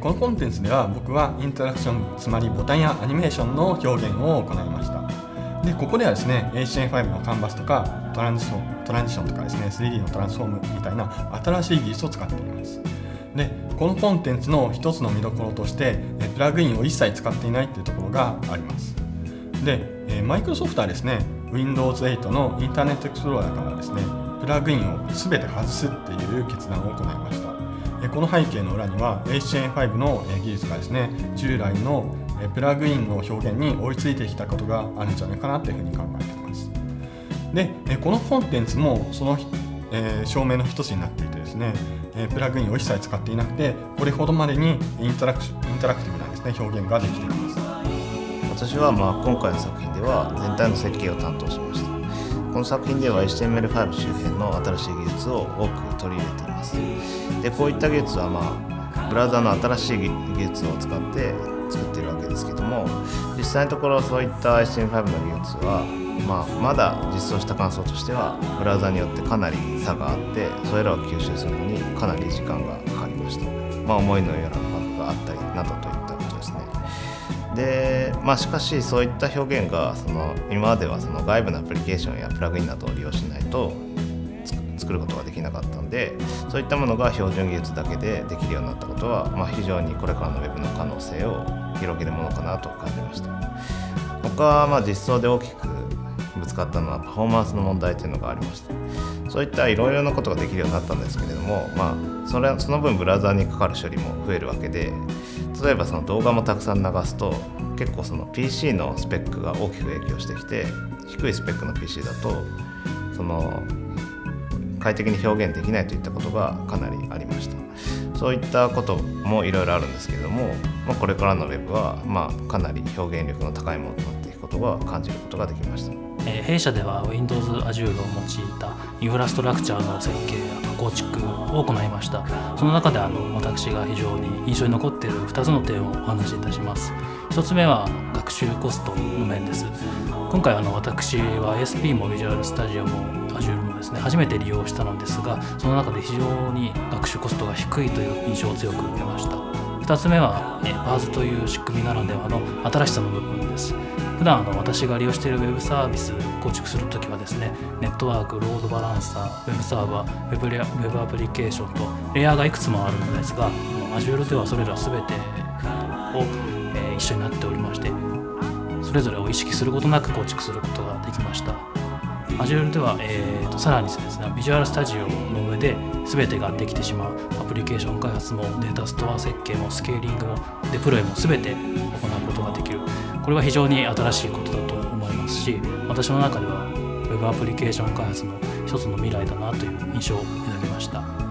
このコンテンツでは僕はインタラクション、つまりボタンやアニメーションの表現を行いました。でここではですね HTML5 のカンバスとかトランジションとかですね 3D のトランスフォームみたいな新しい技術を使っています。でこのコンテンツの一つの見どころとしてプラグインを一切使っていないというところがあります。でマイクロソフトはですね Windows 8のインターネットエクスプローラーからですねプラグインを全て外すっていう決断を行いました。この背景の裏には HTML5 の技術がですね従来のプラグインの表現に追いついてきたことがあるんじゃないかなというふうに考えています。でこのコンテンツもその証明の一つになっていてですねプラグインを一切使っていなくてこれほどまでにインタラクティブなですね表現ができています。私は今回の作品では全体の設計を担当しました。この作品では HTML5 周辺の新しい技術を多く取り入れています。でこういった技術はブラウザの新しい技術を使って作っているわけですけども、実際のところそういった HTML5 の技術は、まだ実装した感想としてはブラウザによってかなり差があってそれらを吸収するのにかなり時間がかかりました。思いのようなバグがあったりなどといったことですね。でしかしそういった表現が今までは外部のアプリケーションやプラグインなどを利用しないと作ることができなかったので、そういったものが標準技術だけでできるようになったことは、非常にこれからの Web の可能性を広げるものかなと感じました。他は実装で大きくぶつかったのはパフォーマンスの問題というのがありました。そういったいろいろなことができるようになったんですけれども、その分ブラウザにかかる処理も増えるわけで、例えば動画もたくさん流すと結構PC のスペックが大きく影響してきて、低いスペックの PC だと快適に表現できないといったことがかなりありました。そういったこともいろいろあるんですけれども、これからの Web はかなり表現力の高いものとなっていくことが感じることができました。弊社では Windows Azure を用いたインフラストラクチャーの設計や構築を行いました。その中で私が非常に印象に残っている2つの点をお話しいたします。1つ目は学習コストの面です。今回私は ASP も Visual Studio も Azure もですね初めて利用したのですが、その中で非常に学習コストが低いという印象を強く受けました。2つ目は PaaS という仕組みならではの新しさの部分です。普段私が利用している Web サービスを構築するときはですね、ネットワーク、ロードバランサー、Web サーバー、Web アプリケーションとレイヤーがいくつもあるのですが、Azure ではそれら全てを一緒になっておりまして、それぞれを意識することなく構築することができました。Azure では、さらにですね、Visual Studio の上で全てができてしまう。アプリケーション開発もデータストア設計もスケーリングもデプロイも全て行うことができる。これは非常に新しいことだと思いますし、私の中では Web アプリケーション開発の一つの未来だなという印象を抱きました。